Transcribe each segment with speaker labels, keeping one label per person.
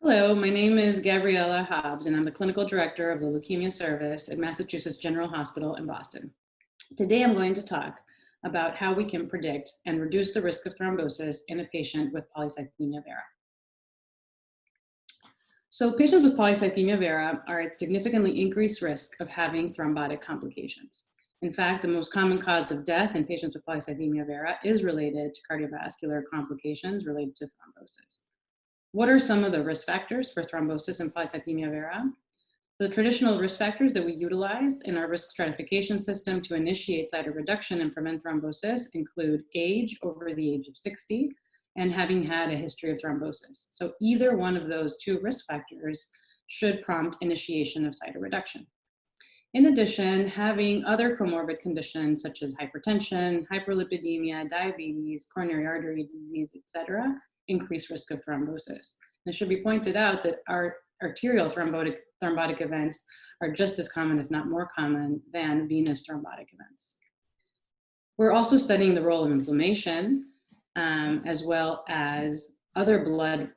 Speaker 1: Hello, my name is Gabriela Hobbs, and I'm the Clinical Director of the Leukemia Service at Massachusetts General Hospital in Boston. Today, I'm going to talk about how we can predict and reduce the risk of thrombosis in a patient with polycythemia vera. So patients with polycythemia vera are at significantly increased risk of having thrombotic complications. In fact, the most common cause of death in patients with polycythemia vera is related to cardiovascular complications related to thrombosis. What are some of the risk factors for thrombosis and polycythemia vera? The traditional risk factors that we utilize in our risk stratification system to initiate cytoreduction and prevent thrombosis include age over the age of 60 and having had a history of thrombosis. So either one of those two risk factors should prompt initiation of cytoreduction. In addition, having other comorbid conditions such as hypertension, hyperlipidemia, diabetes, coronary artery disease, etc., increased risk of thrombosis. And it should be pointed out that our arterial thrombotic events are just as common, if not more common, than venous thrombotic events. We're also studying the role of inflammation, as well as other blood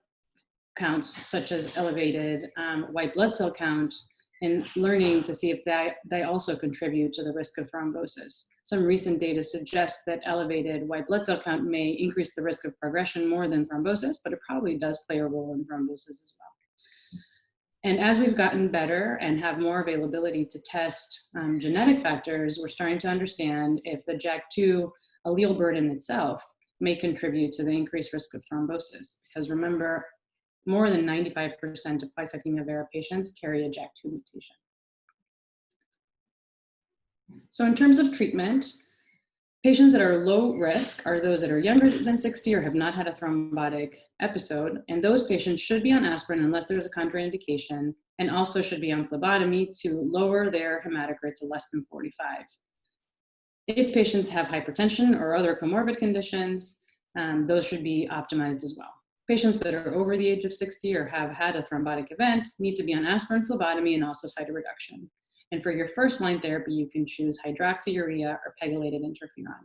Speaker 1: counts, such as elevated white blood cell count, and learning to see if they also contribute to the risk of thrombosis. Some recent data suggests that elevated white blood cell count may increase the risk of progression more than thrombosis, but it probably does play a role in thrombosis as well. And as we've gotten better and have more availability to test genetic factors, we're starting to understand if the JAK2 allele burden itself may contribute to the increased risk of thrombosis. Because remember, more than 95% of polycythemia vera patients carry a JAK2 mutation. So in terms of treatment, patients that are low risk are those that are younger than 60 or have not had a thrombotic episode, and those patients should be on aspirin unless there's a contraindication, and also should be on phlebotomy to lower their hematocrit to less than 45. If patients have hypertension or other comorbid conditions, those should be optimized as well. Patients that are over the age of 60 or have had a thrombotic event need to be on aspirin, phlebotomy, and also cytoreduction. And for your first-line therapy, you can choose hydroxyurea or pegylated interferon.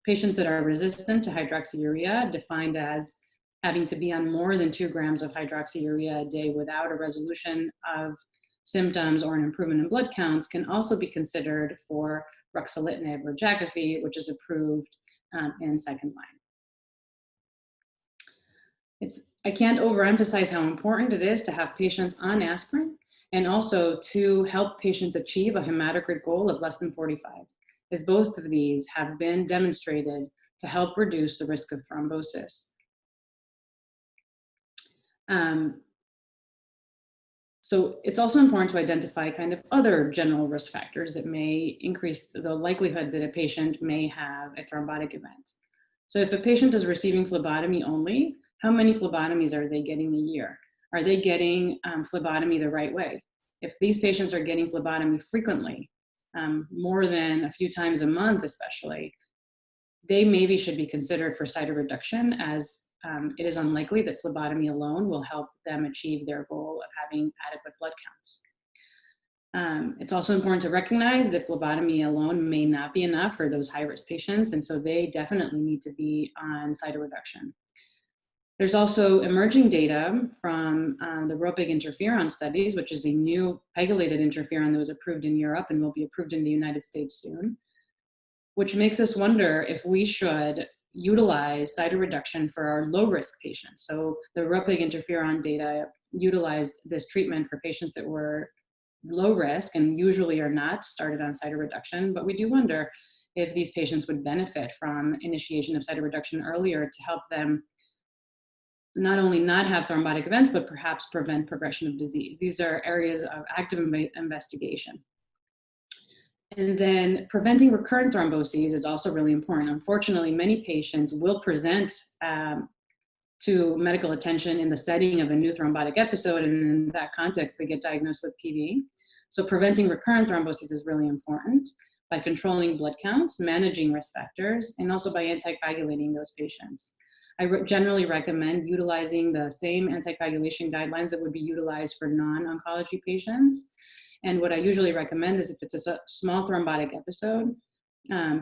Speaker 1: Patients that are resistant to hydroxyurea, defined as having to be on more than 2 grams of hydroxyurea a day without a resolution of symptoms or an improvement in blood counts, can also be considered for ruxolitinib or Jakafi, which is approved in second line. I can't overemphasize how important it is to have patients on aspirin and also to help patients achieve a hematocrit goal of less than 45, as both of these have been demonstrated to help reduce the risk of thrombosis. So it's also important to identify kind of other general risk factors that may increase the likelihood that a patient may have a thrombotic event. So if a patient is receiving phlebotomy only, how many phlebotomies are they getting a year? Are they getting phlebotomy the right way? If these patients are getting phlebotomy frequently, more than a few times a month especially, they maybe should be considered for cytoreduction, as it is unlikely that phlebotomy alone will help them achieve their goal of having adequate blood counts. It's also important to recognize that phlebotomy alone may not be enough for those high-risk patients, and so they definitely need to be on cytoreduction. There's also emerging data from the ropig interferon studies, which is a new pegylated interferon that was approved in Europe and will be approved in the United States soon, which makes us wonder if we should utilize cytoreduction for our low-risk patients. So the ropig interferon data utilized this treatment for patients that were low risk and usually are not started on cytoreduction, but we do wonder if these patients would benefit from initiation of cytoreduction earlier to help them not only not have thrombotic events, but perhaps prevent progression of disease. These are areas of active investigation. And then preventing recurrent thromboses is also really important. Unfortunately, many patients will present to medical attention in the setting of a new thrombotic episode, and in that context, they get diagnosed with PV. So preventing recurrent thromboses is really important by controlling blood counts, managing risk factors, and also by anticoagulating those patients. I generally recommend utilizing the same anticoagulation guidelines that would be utilized for non-oncology patients. And what I usually recommend is if it's a small thrombotic episode,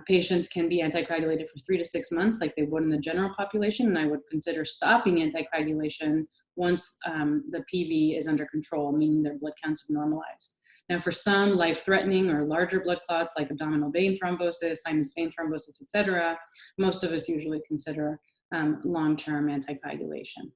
Speaker 1: Patients can be anticoagulated for 3 to 6 months like they would in the general population, and I would consider stopping anticoagulation once the PV is under control, meaning their blood counts have normalized. Now, for some life-threatening or larger blood clots like abdominal vein thrombosis, sinus vein thrombosis, et cetera, most of us usually consider long-term anticoagulation.